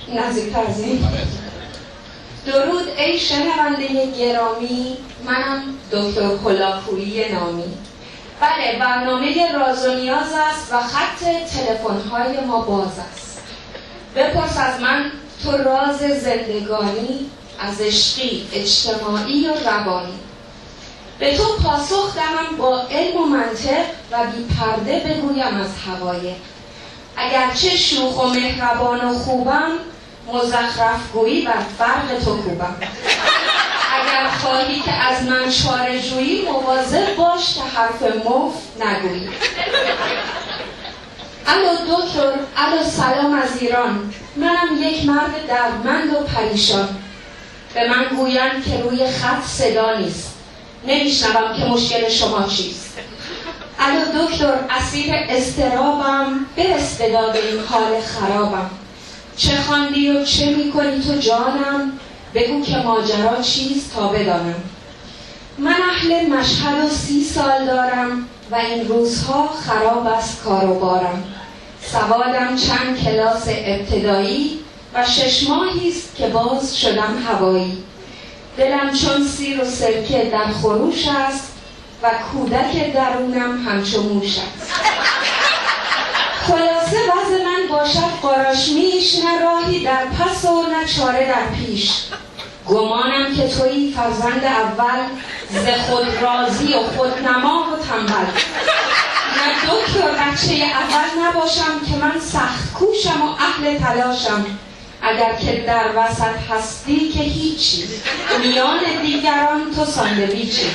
نزدیک‌تر از این. درود ای شنونده گرامی، منم دکتر هولاکویی نامی. بله، برنامه راز و نیاز است و خط تلفن‌های ما باز است. بپرس از من تو راز زندگانی، از عشقی، اجتماعی و روانی. به تو پاسخ دهم با علم و منطق و بی پرده بگویم از حقایق. اگرچه شوخ و مهربان و خوبم، مزخرف گویی بر فرق تو کوبم. اگر خواهی که از من چاره جویی، مواظب باش که حرف مفت نگویی. الو دکتر، الو سلام از ایران، منم یک مرد دردمند و پریشان. به من گویند که روی خط صدا نیست، نمیشنوم که مشکل شما چیست. الو دکتر، اسیر اضطرابم، برس به داد این حال خرابم. چه خواندی و چه میکنی تو جانم، بگو که ماجرا چیست تا بدانم. من اهل مشهد و 30 سال دارم و این روزها خراب است کار و بارم. سوادم چند کلاس ابتدایی و 6 ماهی است که باز شدم هوایی. دلم چون سیر و سرکه در خروش است و کودک درونم همچو موش است. خلاصه وضع من باشد قاراشمیش، نه راهی در پس و نه چاره در پیش. گمانم که تویی فرزند اول، ز خود راضی و خودنما و تنبل. نه دکتر، بچه اول نباشم که من سخت کوشم و اهل تلاشم. اگر که در وسط هستی که هیچی، میان دیگران تو ساندویچی.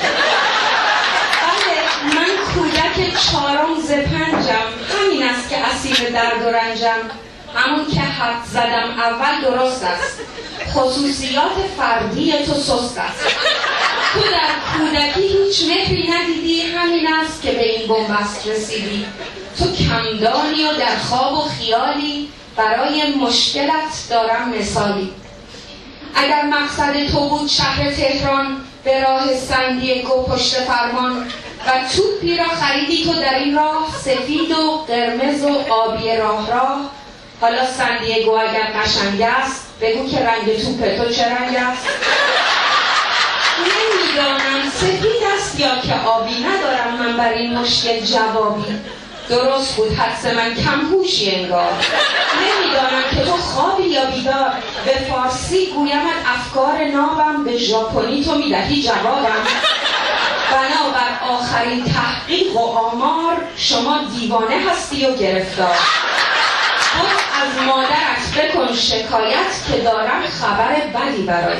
بله، من کودک 4 ز 5م، همین است که اسیر درد و رنجم. همون که حد زدم اول درست است، خصوصیات فردی تو سست است. تو در کودکی هیچ مهری ندیدی، همین است که به این بنبست رسیدی. تو کمدانی و در خواب و خیالی، برای مشکلت دارم مثالی. اگر مقصد تو بود شهر تهران، به راه سندیگو پشت فرمان و توپی را خریدی تو در این راه، سفید و قرمز و آبی راه. حالا سندیگو اگر قشنگ است، بگو که رنگ توپ تو چه رنگ است؟ نمیدانم سفید است یا که آبی، ندارم من بر این مشکل جوابی. درست بود حدس من، کم‌هوشی انگار. نمیدانم که تو خوابی یا بیدار. به فارسی گویمت افکار نابم، به ژاپنی تو میدهی جوابم. بنابر آخرین تحقیق و آمار، شما دیوانه هستی و گرفتار. برو از مادرت بکن شکایت، که دارم خبر بدی برایت.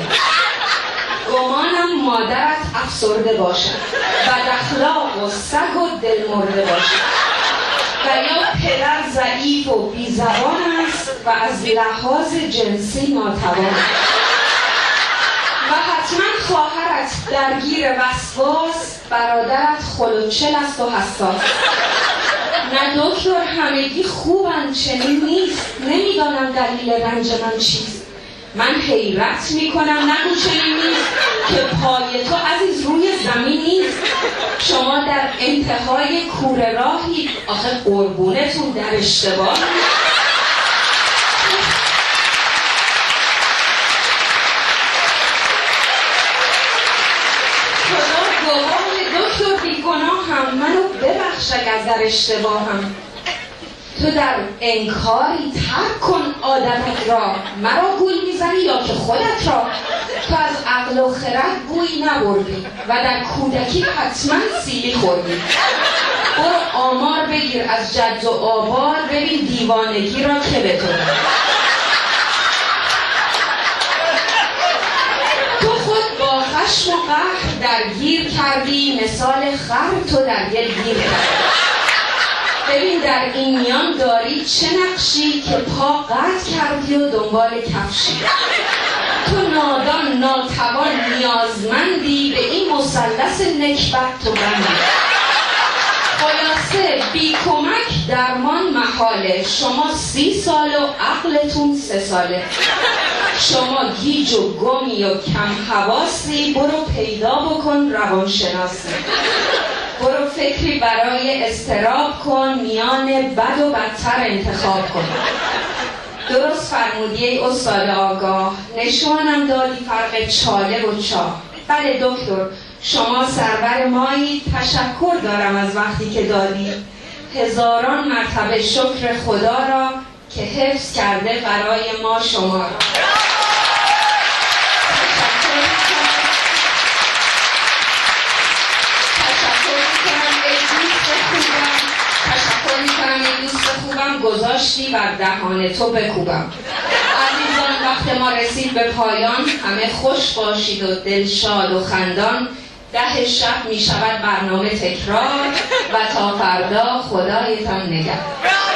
گمانم مادرت افسرده باشد، بد اخلاق و سگ و دل مرده باشد. و یا پدر ضعیف و بی‌زبان است و از لحاظ جنسی ناتوان. و حتما خواهرت درگیر وسواس، برادرت خلوچل است و حساس. نه دکتر، همگی خوبن، چنین نیست. نمیدانم دلیل رنج من چیست. من حیرت میکنم، نگو چنین نیست، که پای تو عزیز روی زمین نیست. شما در انتهای کوره راهی، آخه قربونتون در اشتباه. خدا گواه دکتر بیگناهم، منو ببخش اگر در اشتباهم. تو در انکاری ترک کن عادتت را، مرا گول میزنی یا که خودت را. تو از عقل و خرد بوی نبردی و در کودکی حتما سیلی خوردی. برو آمار بگیر از جد و آباد، ببین دیوانگی را که به تو داد. تو خود با خشم و قهر درگیر کردی، مثال خر تو در گل گیر کردی. ببین در این میان داری چه نقشی، که پا قطع کردی و دنبال کفشی. تو نادان، ناتوان، نیازمندی، به این مثلث نکبت تو بندی. خلاصه بی کمک درمان محاله. شما 30 سال و عقلتون 3 ساله. شما گیج و گمی و کم حواسی، برو پیدا بکن روانشناسی. برو فکری برای اضطراب کن، میان بد و بدتر انتخاب کن. درست فرمودی ای استاد آگاه، نشانم دادی فرق چاله و چاه. بله دکتر، شما سرور مایی، تشکر دارم از وقتی که دادی. هزاران مرتبه شکر خدا را که حفظ کرده برای ما شما را. تشکر میکنم ای دوست خوبم، گذاشتی بر دهان تو بکوبم. عزیزان وقت ما رسید به پایان، همه خوش باشید و دلشاد و خندان. 10 شب می شود برنامه تکرار و تا فردا خدایتان نگهدار.